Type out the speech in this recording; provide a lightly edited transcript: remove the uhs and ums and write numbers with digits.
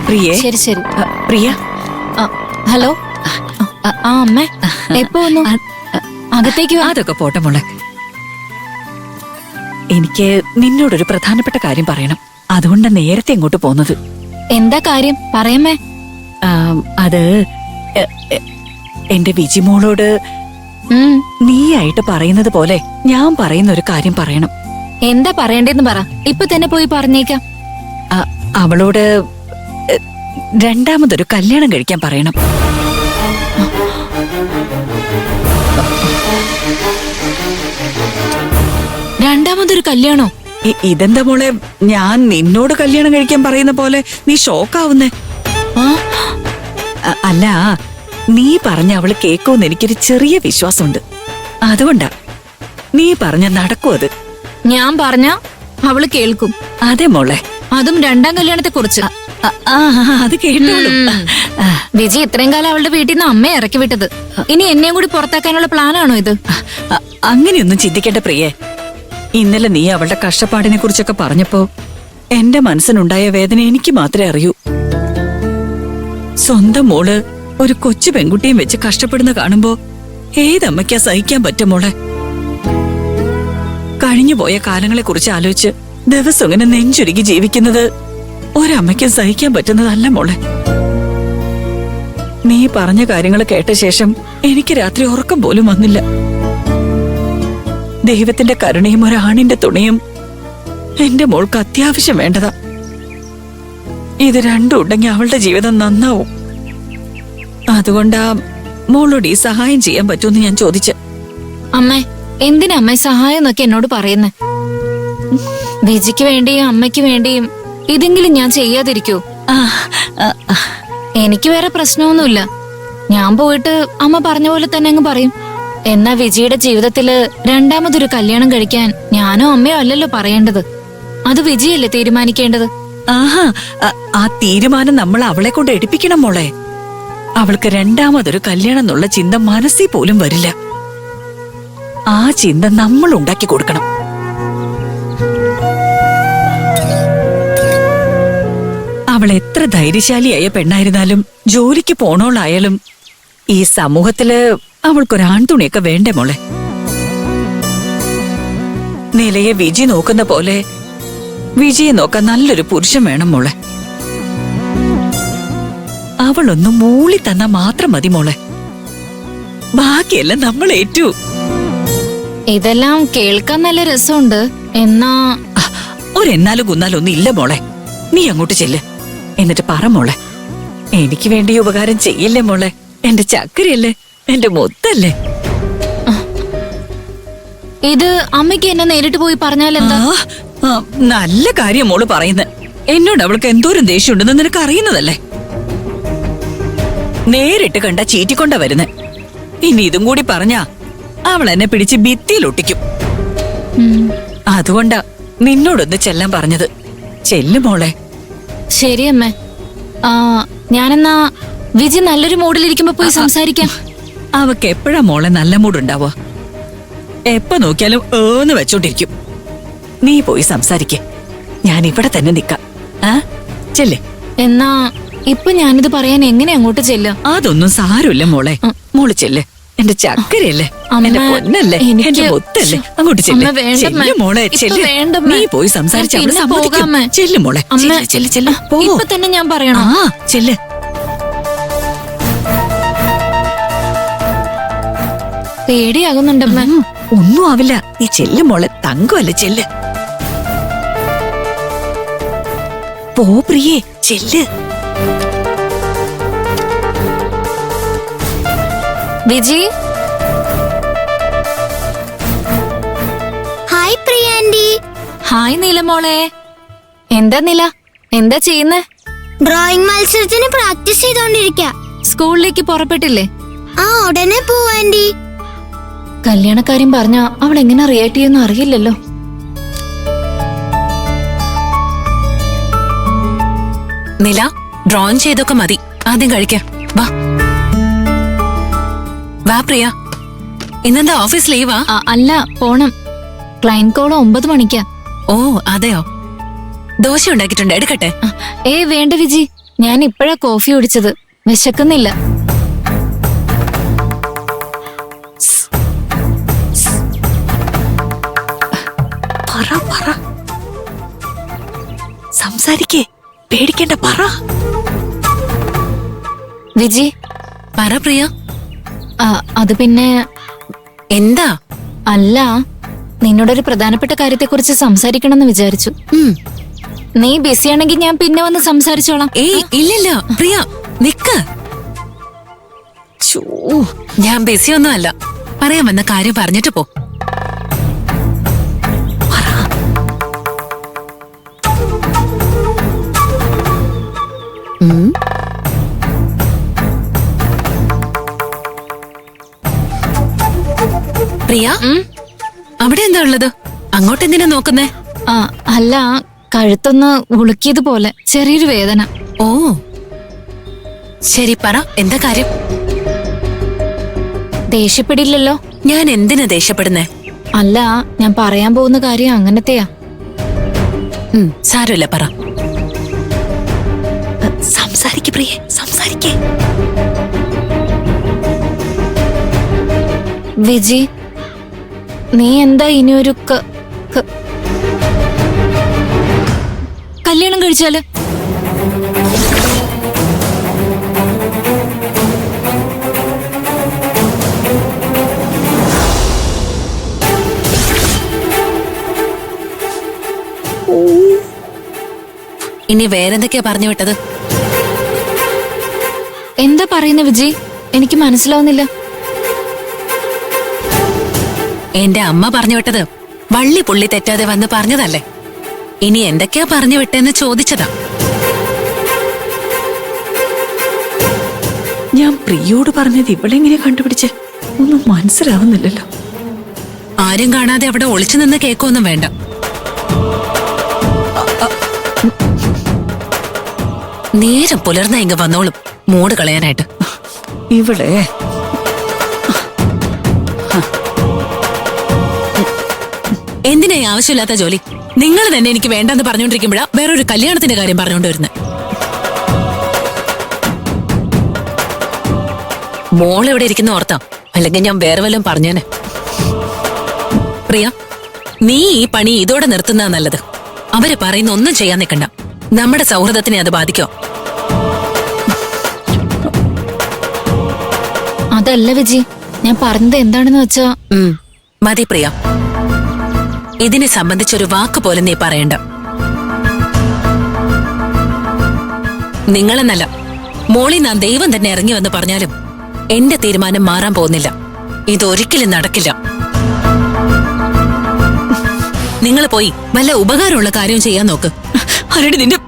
പ്രിയേ. ശരി ശരി. പ്രിയ. ഹലോ. അമ്മേ എപ്പോ വന്നു? അകത്തേക്ക് വാ. അതൊക്കെ പോട്ടെ മോളെ. എനിക്ക് നിന്നോടൊരു പ്രധാനപ്പെട്ട കാര്യം പറയണം. അതുകൊണ്ട് നേരത്തെ ഇങ്ങോട്ട് പോന്നത്. എന്താ കാര്യം പറയമ്മേ? അത് എന്റെ വിജിമോളോട് നീയായിട്ട് പറയുന്നത് പോലെ ഞാൻ പറയുന്ന ഒരു കാര്യം പറയണം. എന്താ പറയണ്ടേന്ന് പറ. ഇപ്പൊ തന്നെ പോയി പറഞ്ഞേക്കാം. അവളോട് രണ്ടാമതൊരു കല്യാണം കഴിക്കാൻ പറയണം. രണ്ടാമതൊരു കല്യാണോ? ഇതെന്താ മോളെ, ഞാൻ നിന്നോട് കല്യാണം കഴിക്കാൻ പറയുന്ന പോലെ നീ ഷോക്കാവുന്നേ? അല്ല, നീ പറഞ്ഞ അവള് കേൾക്കുമെന്ന് എനിക്കൊരു ചെറിയ വിശ്വാസമുണ്ട്. അതുകൊണ്ടാ. നീ പറഞ്ഞ നടക്കും അത്. ഞാൻ പറഞ്ഞ അവള് കേൾക്കും. അതെ മോളെ. അതും രണ്ടാം കല്യാണത്തെ കുറിച്ച്. അത് കേട്ടോളൂ. വിജി ഇത്രയും കാലം അവളുടെ വീട്ടിൽ നിന്ന് അമ്മയെ ഇറക്കി വിട്ടത്. ഇനി എന്നെയും കൂടി പുറത്താക്കാനുള്ള പ്ലാനാണോ ഇത്? അങ്ങനെയൊന്നും ചിന്തിക്കേണ്ട പ്രിയേ. ഇന്നലെ നീ അവളുടെ കഷ്ടപ്പാടിനെ കുറിച്ചൊക്കെ പറഞ്ഞപ്പോ എന്റെ മനസ്സിനുണ്ടായ വേദന എനിക്ക് മാത്രമേ അറിയൂ. സ്വന്തം മോള് ഒരു കൊച്ചു പെൺകുട്ടിയും വെച്ച് കഷ്ടപ്പെടുന്ന കാണുമ്പോ ഏതമ്മയ്ക്കാ സഹിക്കാൻ പറ്റും മോളെ? കഴിഞ്ഞുപോയ കാലങ്ങളെ കുറിച്ച് ആലോചിച്ച് ദിവസം ഇങ്ങനെ നെഞ്ചുരുക്കി ജീവിക്കുന്നത് ഒരമ്മയ്ക്കും സഹിക്കാൻ പറ്റുന്നതല്ല മോളെ. നീ പറഞ്ഞ കാര്യങ്ങൾ കേട്ട ശേഷം എനിക്ക് രാത്രി ഉറക്കം പോലും വന്നില്ല. ദൈവത്തിന്റെ കരുണയും ഒരാണിന്റെ തുണയും എന്റെ മോൾക്ക് അത്യാവശ്യം വേണ്ടതാ. ഇത് രണ്ടും ഉണ്ടെങ്കിൽ അവളുടെ ജീവിതം നന്നാവും. അതുകൊണ്ടാ മോളോട് ഈ സഹായം ചെയ്യാൻ പറ്റുമെന്ന് ഞാൻ ചോദിച്ചു. അമ്മേ, എന്തിനാ അമ്മ സഹായം എന്നൊക്കെ എന്നോട് പറയുന്നേ? വിജിക്ക് വേണ്ടിയും അമ്മയ്ക്ക് വേണ്ടിയും ഇതെങ്കിലും ഞാൻ ചെയ്യാതിരിക്കൂ? എനിക്ക് വേറെ പ്രശ്നമൊന്നുമില്ല. ഞാൻ പോയിട്ട് അമ്മ പറഞ്ഞ പോലെ തന്നെ അങ്ങ് പറയും. എന്നാ വിജിയുടെ ജീവിതത്തില് രണ്ടാമതൊരു കല്യാണം കഴിക്കാൻ ഞാനോ അമ്മയോ അല്ലല്ലോ പറയേണ്ടത്. അത് വിജിയല്ലേ തീരുമാനിക്കേണ്ടത്. ആഹാ, ആ തീരുമാനം നമ്മൾ അവളെ കൊണ്ട് എടുപ്പിക്കണം മോളെ. അവൾക്ക് രണ്ടാമതൊരു കല്യാണം എന്നുള്ള ചിന്ത മനസ്സിൽ പോലും വരില്ല. ആ ചിന്ത നമ്മൾ ഉണ്ടാക്കി കൊടുക്കണം. അവൾ എത്ര ധൈര്യശാലിയായ പെണ്ണായിരുന്നാലും ജോലിക്ക് പോണോളായാലും ഈ സമൂഹത്തില് അവൾക്കൊരാൺതുണിയൊക്കെ വേണ്ടേ മോളെ? നിലയെ വിജി നോക്കുന്ന പോലെ വിജയെ നോക്കാൻ നല്ലൊരു പുരുഷൻ വേണം മോളെ. അവളൊന്ന് മൂളി തന്നാ മാത്രം മതി മോളെ. ബാക്കിയെല്ലാം നമ്മൾ ഏറ്റു. ഇതെല്ലാം കേൾക്കാൻ നല്ല രസമുണ്ട്. എന്നാ ഒരെന്നാലും കുന്നാലും ഒന്നും ഇല്ല മോളെ. നീ അങ്ങോട്ട് ചെല്ല്. എന്നിട്ട് പറ മോളെ, എനിക്ക് വേണ്ടി ഉപകാരം ചെയ്യില്ലേ മോളെ? എന്റെ ചക്കരയല്ലേ, എന്റെ മുത്തല്ലേ? ഇത് അമ്മയ്ക്ക് എന്നെ നേരിട്ട് പോയി പറഞ്ഞാലെന്താ? നല്ല കാര്യം മോള് പറയുന്നത്. എന്നോട് അവൾക്ക് എന്തോരം ദേഷ്യമുണ്ടെന്ന് നിനക്ക് അറിയുന്നതല്ലേ? നേരിട്ട് കണ്ട ചീറ്റിക്കൊണ്ട വരുന്നേ. ഇനി ഇതും കൂടി പറഞ്ഞാ അവൾ എന്നെ പിടിച്ച് ഭിത്തിയിലൊട്ടിക്കും. അതുകൊണ്ടാ നിന്നോടൊന്ന് ചെല്ലാൻ പറഞ്ഞത്. ചെല്ലു മോളെ. ശരി അമ്മേ. ഞാനെന്നാ വിജി നല്ലൊരു മൂഡിലിരിക്കുമ്പോ പോയി സംസാരിക്കാം. അവക്ക് എപ്പോഴാ മോളെ നല്ല മൂടുണ്ടാവോ? എപ്പോ നോക്കിയാലും ഏന്ന് വെച്ചോണ്ടിരിക്കും. നീ പോയി സംസാരിക്കേ. ഞാൻ ഇവിടെ തന്നെ നിക്കാം. ചെല്ലേ. എന്നാ ഇപ്പൊ ഞാനിത് പറയാൻ എങ്ങനെ അങ്ങോട്ട് ചെല്ലും? അതൊന്നും സാരമില്ല മോളെ. മോള് ചെല്ലേ. എന്റെ ചക്കരയല്ലേ, എന്റെ പൊന്നല്ലേ, എന്റെ മുത്തല്ലേ. അങ്ങോട്ട് ചെല്ലേ മോളെ. നീ പോയി സംസാരിച്ച് ചെല്ലു മോളെ. ഇപ്പൊ തന്നെ ഞാൻ പറയണോ? ചെല്ല്. പേടിയാകുന്നുണ്ടമ്മ. ഒന്നും ആവില്ല. നീ ചെല്ലു മോളെ. തങ്കമല്ലേ, ചെല്ല്. പോ പ്രിയേ, ചെല്ല്. വിജി. ഹായ് പ്രിയ ആന്റി. ഹായ് നീല മോളെ. എന്താ നീല, എന്താ ചെയ്യുന്നേ? ഡ്രോയിങ് മത്സരത്തിന് പ്രാക്ടീസ് ചെയ്തോണ്ടിരിക്കാ. സ്കൂളിലേക്ക് പുറപ്പെട്ടില്ലേ? ഉടനെ പോവാ ആന്റി. കല്യാണക്കാര്യം പറഞ്ഞ അവൾ എങ്ങനെ റിയാക്ട് ചെയ്യുന്ന അറിയില്ലല്ലോ. നില, ഡ്രോയിങ് ചെയ്തൊക്കെ മതി. ആദ്യം കഴിക്കാം. വാ വാ പ്രിയ. ഇന്നെന്താ ഓഫീസ് ലീവാ? അല്ല, പോണം. ക്ലൈന്റ് കോൾ 9 മണിക്കാ. ഓ അതെയോ? ദോശ ഉണ്ടാക്കിയിട്ടുണ്ട്, എടുക്കട്ടെ? വേണ്ട വിജി, ഞാൻ ഇപ്പോഴാ കോഫി കുടിച്ചത്. വിശക്കുന്നില്ല. പറ പറ, സംസാരിക്കേ, പേടിക്കേണ്ട, പറ. വിജി, പറ പ്രിയ. അത് പിന്നെ എന്താ? അല്ല, നിന്നോടൊരു പ്രധാനപ്പെട്ട കാര്യത്തെക്കുറിച്ച് സംസാരിക്കണമെന്ന് വിചാരിച്ചു. നീ ബിസിയാണെങ്കിൽ ഞാൻ പിന്നെ വന്ന് സംസാരിച്ചോളാം. ഏയ് ഇല്ലില്ല പ്രിയ, നിക്ക്. ഞാൻ ബിസിയൊന്നും അല്ല. പറയാൻ വന്ന കാര്യം പറഞ്ഞിട്ട് പോ. പ്രിയ, അവിടെ എന്താ ഉള്ളത്? അങ്ങോട്ട് എന്തിനാ നോക്കുന്നേ? അല്ല, കഴുത്തൊന്ന് ഉളുക്കിയതുപോലെ ചെറിയൊരു വേദന. ഓ ശരി, പറ, എന്താ കാര്യം? ദേഷ്യപ്പെടില്ലല്ലോ? ഞാൻ എന്തിനാ ദേഷ്യപ്പെടുന്നേ? അല്ല, ഞാൻ പറയാൻ പോകുന്ന കാര്യം അങ്ങനത്തെയാ. സാരമില്ല, പറ. സംസാരിക്കേ പ്രിയേ, സംസാരിക്കേ. വിജി, നീ എന്താ ഇനിയൊരു കല്യാണം കഴിച്ചാല്? ഇനി വേറെന്തൊക്കെയാ പറഞ്ഞു വിട്ടത്? എന്താ പറയുന്ന വിജി? എനിക്ക് മനസ്സിലാവുന്നില്ല. എന്റെ അമ്മ പറഞ്ഞു വിട്ടത് വള്ളി പുള്ളി തെറ്റാതെ വന്ന് പറഞ്ഞതല്ലേ. ഇനി എന്തൊക്കെയാ പറഞ്ഞു വിട്ടെന്ന് ചോദിച്ചതാ. ഞാൻ പ്രിയോട് പറഞ്ഞത് ഇവളെങ്ങനെ കണ്ടുപിടിച്ച് ഒന്നും മനസ്സിലാവുന്നില്ലല്ലോ. ആരും കാണാതെ അവിടെ ഒളിച്ചു നിന്ന് കേൾക്കൊന്നും വേണ്ട. നേരം പുലർന്ന ഇങ്ങ് വന്നോളും മൂട് കളയാനായിട്ട്. ഇവളെ എന്തിനാ ആവശ്യമില്ലാത്ത ജോലി? നിങ്ങൾ തന്നെ എനിക്ക് വേണ്ടെന്ന് പറഞ്ഞോണ്ടിരിക്കുമ്പോഴാ വേറൊരു കല്യാണത്തിന്റെ കാര്യം പറഞ്ഞോണ്ടിരുന്നത്. മോളെവിടെ ഇരിക്കുന്ന ഓർത്താ, അല്ലെങ്കിൽ ഞാൻ വേറെ വല്ലതും പറഞ്ഞേനെ. പ്രിയ, നീ ഈ പണി ഇതോടെ നിർത്തുന്നതാ നല്ലത്. അവര് പറയുന്ന ഒന്നും ചെയ്യാൻ നിൽക്കണ്ട. നമ്മുടെ സൗഹൃദത്തിനെ അത് ബാധിക്കോ? അതല്ല വിജി, ഞാൻ പറഞ്ഞത് എന്താണെന്ന് വെച്ചാ. മതി പ്രിയ, ഇതിനെ സംബന്ധിച്ചൊരു വാക്ക് പോലും നീ പറയണ്ട. നിങ്ങളെന്നല്ല, മോളി ഞാൻ ദൈവം തന്നെ ഇറങ്ങി വന്ന് പറഞ്ഞാലും എന്റെ തീരുമാനം മാറാൻ പോകുന്നില്ല. ഇതൊരിക്കലും നടക്കില്ല. നിങ്ങൾ പോയി വല്ല ഉപകാരമുള്ള കാര്യം ചെയ്യാൻ നോക്ക്. ആരുടെ നിന്റെ